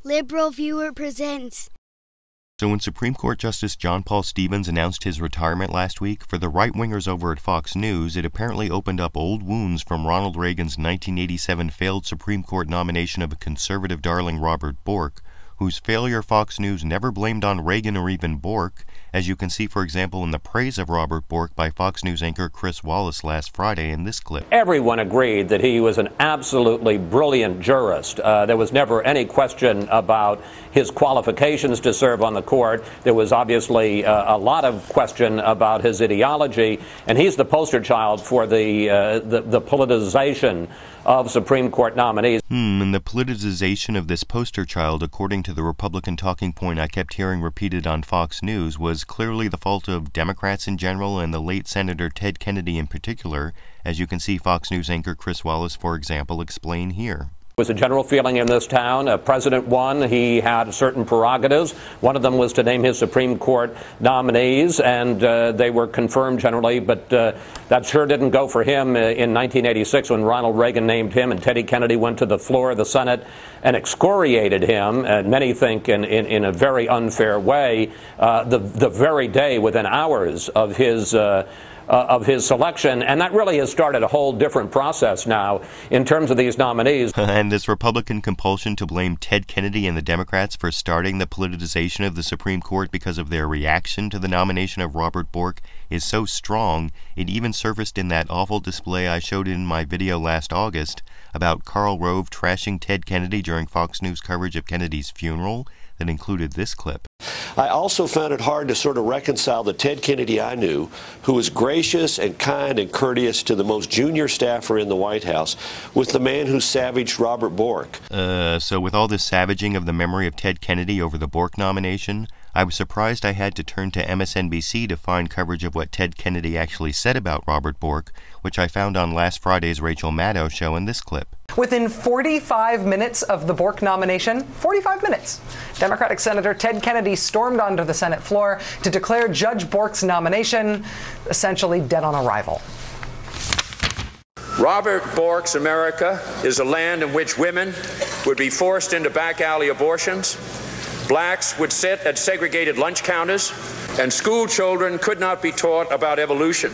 LiberalViewer presents. So when Supreme Court Justice John Paul Stevens announced his retirement last week, for the right-wingers over at Fox News, it apparently opened up old wounds from Ronald Reagan's 1987 failed Supreme Court nomination of a conservative darling Robert Bork, whose failure Fox News never blamed on Reagan or even Bork, as you can see, for example, in the praise of Robert Bork by Fox News anchor Chris Wallace last Friday in this clip. Everyone agreed that he was an absolutely brilliant jurist. There was never any question about his qualifications to serve on the court. There was obviously a lot of question about his ideology, and he's the poster child for the politicization of Supreme Court nominees. And the politicization of this poster child, according to the Republican talking point I kept hearing repeated on Fox News, was clearly the fault of Democrats in general and the late Senator Ted Kennedy in particular, as you can see Fox News anchor Chris Wallace, for example, explain here. There was a general feeling in this town. President won. He had certain prerogatives. One of them was to name his Supreme Court nominees, and they were confirmed generally, but that sure didn't go for him in 1986 when Ronald Reagan named him and Teddy Kennedy went to the floor of the Senate and excoriated him, and many think in a very unfair way, the very day within hours of his selection, and that really has started a whole different process now in terms of these nominees. And this Republican compulsion to blame Ted Kennedy and the Democrats for starting the politicization of the Supreme Court because of their reaction to the nomination of Robert Bork is so strong, it even surfaced in that awful display I showed in my video last August about Karl Rove trashing Ted Kennedy during Fox News coverage of Kennedy's funeral that included this clip. I also found it hard to sort of reconcile the Ted Kennedy I knew, who was gracious and kind and courteous to the most junior staffer in the White House, with the man who savaged Robert Bork. So with all this savaging of the memory of Ted Kennedy over the Bork nomination, I was surprised I had to turn to MSNBC to find coverage of what Ted Kennedy actually said about Robert Bork, which I found on last Friday's Rachel Maddow show in this clip. Within 45 minutes of the Bork nomination, 45 minutes, Democratic Senator Ted Kennedy stormed onto the Senate floor to declare Judge Bork's nomination essentially dead on arrival. Robert Bork's America is a land in which women would be forced into back alley abortions, blacks would sit at segregated lunch counters, and school children could not be taught about evolution.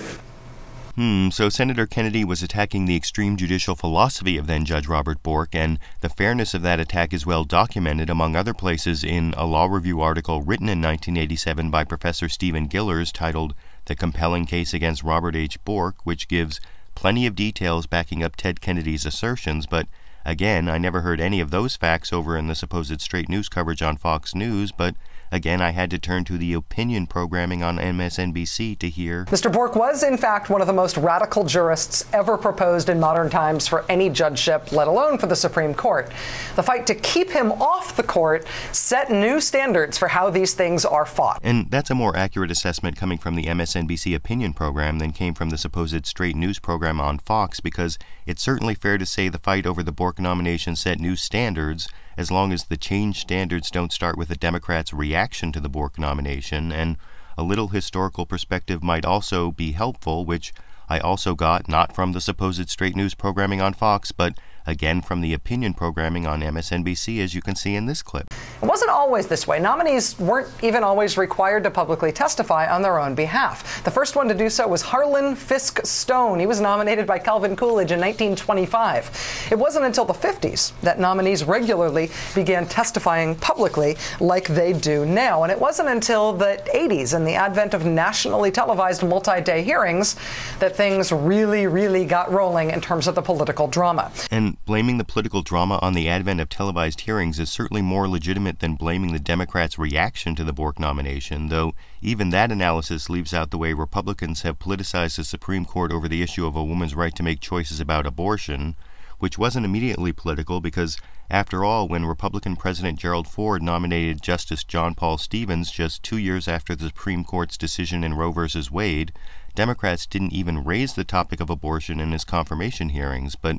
So Senator Kennedy was attacking the extreme judicial philosophy of then-Judge Robert Bork, and the fairness of that attack is well documented, among other places, in a law review article written in 1987 by Professor Stephen Gillers titled The Compelling Case Against Robert H. Bork, which gives plenty of details backing up Ted Kennedy's assertions, but again, I never heard any of those facts over in the supposed straight news coverage on Fox News, but again, I had to turn to the opinion programming on MSNBC to hear. Mr. Bork was, in fact, one of the most radical jurists ever proposed in modern times for any judgeship, let alone for the Supreme Court. The fight to keep him off the court set new standards for how these things are fought. And that's a more accurate assessment coming from the MSNBC opinion program than came from the supposed straight news program on Fox, because it's certainly fair to say the fight over the Bork nomination set new standards, as long as the changed standards don't start with the Democrats' reaction to the Bork nomination, and a little historical perspective might also be helpful, which I also got not from the supposed straight news programming on Fox, but again from the opinion programming on MSNBC, as you can see in this clip. It wasn't always this way. Nominees weren't even always required to publicly testify on their own behalf. The first one to do so was Harlan Fiske Stone. He was nominated by Calvin Coolidge in 1925. It wasn't until the 50s that nominees regularly began testifying publicly like they do now. And it wasn't until the 80s and the advent of nationally televised multi-day hearings that things really got rolling in terms of the political drama. And blaming the political drama on the advent of televised hearings is certainly more legitimate than blaming the Democrats' reaction to the Bork nomination, though even that analysis leaves out the way Republicans have politicized the Supreme Court over the issue of a woman's right to make choices about abortion, which wasn't immediately political because, after all, when Republican President Gerald Ford nominated Justice John Paul Stevens just 2 years after the Supreme Court's decision in Roe v. Wade, Democrats didn't even raise the topic of abortion in his confirmation hearings, but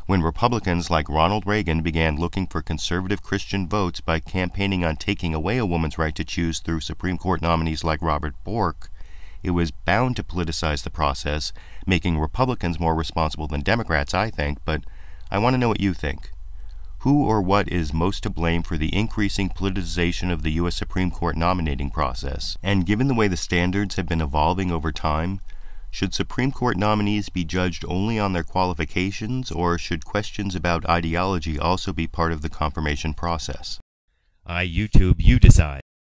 when Republicans like Ronald Reagan began looking for conservative Christian votes by campaigning on taking away a woman's right to choose through Supreme Court nominees like Robert Bork, it was bound to politicize the process, making Republicans more responsible than Democrats, I think, but I want to know what you think. Who or what is most to blame for the increasing politicization of the U.S. Supreme Court nominating process? And given the way the standards have been evolving over time, should Supreme Court nominees be judged only on their qualifications, or should questions about ideology also be part of the confirmation process? YouTube, you decide.